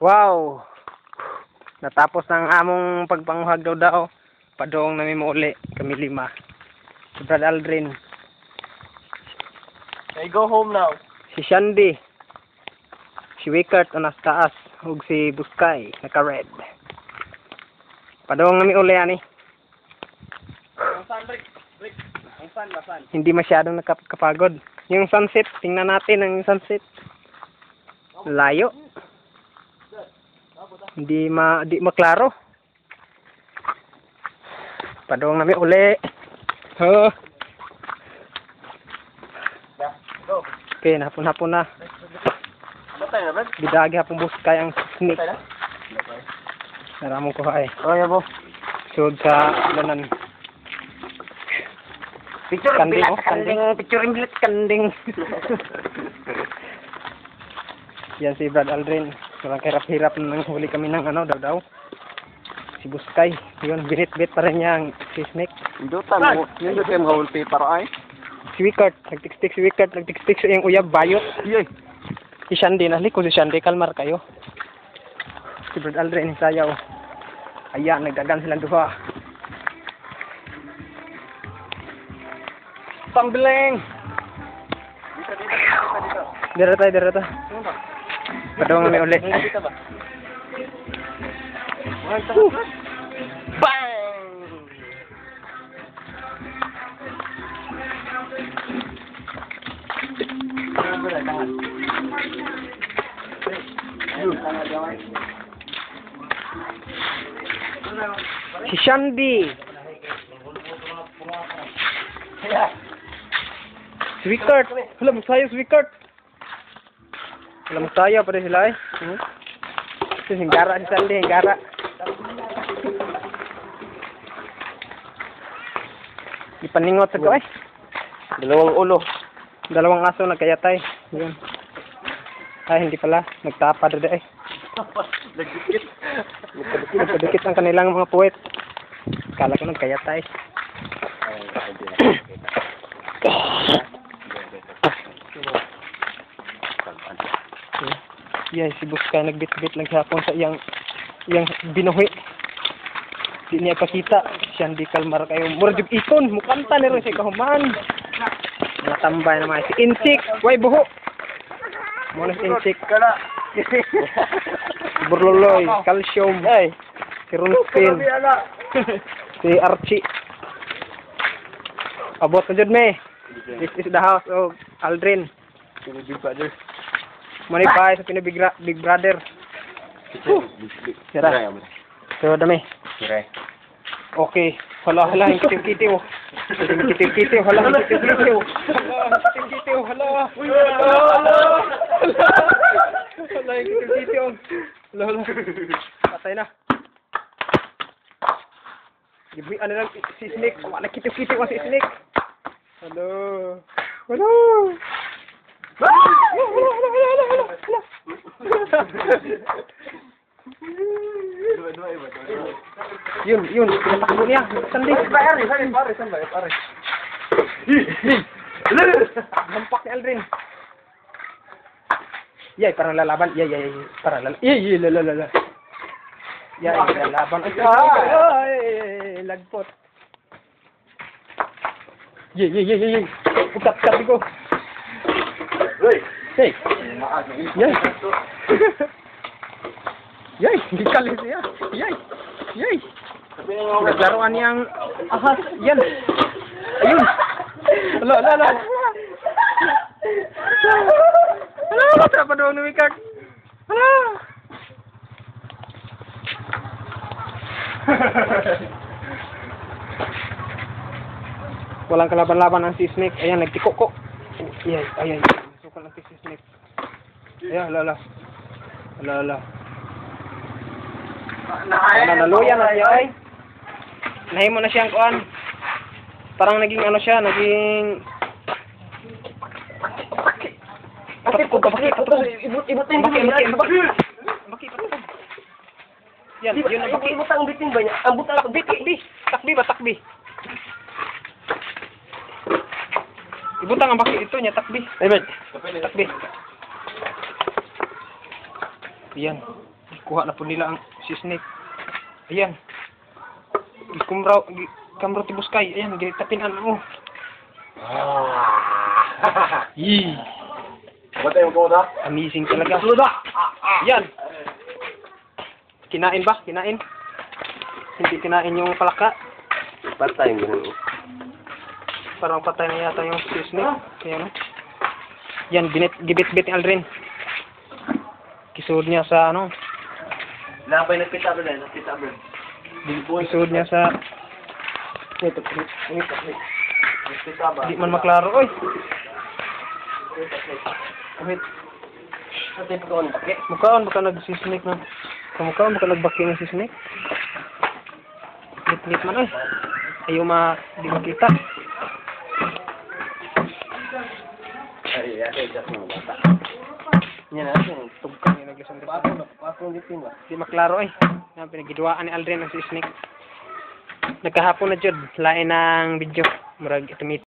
Wow! Natapos ng among pagpanguhag daw. Padong namin mo uli. Kami 5. Si Brad Aldrin. I go home now. Si Shandy. Si Wickert anas taas. Ug si Buskay. Naka-red. Padong namin uli ani. Ang sun, Rick. Ang sun, basan. Hindi masyadong nakapagod. Yung sunset. Tingnan natin ang sunset. Layo. Di maklaro. Padong namin uli. Huh. Go. Okay, hapon-hapon na. Matay na, Brad. Bidagi hapong Buskay ang snake. Matay na? Naramong ko ay. Oh, yabo. Sud sa lanan. Picture Kanding, bilat oh, kanding. Picture bilat kanding. Yan si Brad Aldrin. Walang hirap-hirap nang huli kami ng daw. Si Buskay. Yun, binit-bit pa rin niya ang si Snake. Indutan mo. Indutan mo wall paper ay. Si Wickert. Nagtikstik si Wickert. Nagtikstik sa iyang uyab. Bayot. Yay. Si Shandy. Naliko si Shandy. Kalmar kayo. Si Brad Aldrin. Sayaw. Ayan. Nagdagan silang duha. Tumbling! Dito. Padong kami ulit. Dito ba? Bang! Si Shandy. Si Wickert. Hala, magsayo si Wickert. Hala, magsayo pa rin sila eh. Si Hinggara si Shandy, Hinggara. Ipaningot sa ko eh. Dalawang ulo. Dalawang aso nagkayatay. Yun. Ay, hindi pala. Nagtapa doon eh. Nagdikit. Nagpadikit ang kanilang mga puwet. Kala ko nagkayatay. Yan, si Buskay nagbit-bit naghapon sa iyang binuhi. Di niya ipakita. Siya hindi kalmar kayo. Murad yung ikon. Mukanta na rin sa ikahuman. Natambay naman. Si Insik. Way buho. Muna si Insik. Kala. Burloloy. Calcium. Ay. Si Runspin. Si Archie. Abot na dyan me. This is the house of Aldrin. Big brother. Manipay sa Big Brother. Sira. So, dami. Sira. Okay. Hala, yung kitim-kitiw. Yung kitim-kitiw. Hala, yung kitim-kitiw. Hala, yung kitim-kitiw. Hala. Hala, yung kitim-kitiw. Hala. Patay na. Gibi, ano lang, si Snake. Wala, kitim-kitiw si Snake. Hello. Hello. Yun, pinatakbo niya. Sandi. Pare. Nampak ni Aldrin. Yay, parang lalaban. Yay. Parang lalaban. Yay, lalala. Yay, lalaban. Ay, lagpot. Yay. Ukat ko. Hey. Yay. Yay, hindi kalis niya. Yay. Naglaruan niyang ahas. Yan. Ayun. Hala. Hala, trapa doon ni Wickert. Hala. Walang kalaban-laban ang si Snake. Ayan, nagtiko-ko. Ay. Sukan ang si Snake. Ayan, hala. Naluyan na siya ay. Nahimo na siyang kuan. Parang naging siya, naging Ibut yung Baki. Yan, yun ang baki. Ibut ang bitin ba niya? Ang butang Takbi. Ibutang ang baki ito niya, takbi. Ay, bet. Takbi. Yan. Kuha na po nila ang si Snake. Ayan. Kamro tibuskay. Ayan, ginitapinan mo. Yee. Batay mo ko na. Amazing talaga. Suda. Yan. Kinain ba? Kinain? Hindi kinain yung palaka. Batay mo. Parang patay na yata yung si Snake. Ayan. Yan, gibit-bit ni Aldrin. Kisud niya sa ano. Napay nagpita ba na? Nagpita ba? Kisud niya sa... Nagpita ba? Di man maklaro, oy. Wait. Ate pa ko bakit? Mukhaon baka nagsisnake na. Kamukhaon baka nagbaki ng si Snake. Lit-lit man, oy. Ayaw di makita. Ay, ate just mo bata. Yan na yung Tugkang yung naglasang dito. Pasok dito ba? Di maklaro, oy. Yan, pinagidwaan ni Aldrin ang si Snake. Nagkahapon na jud, lain ng video. Murag tumit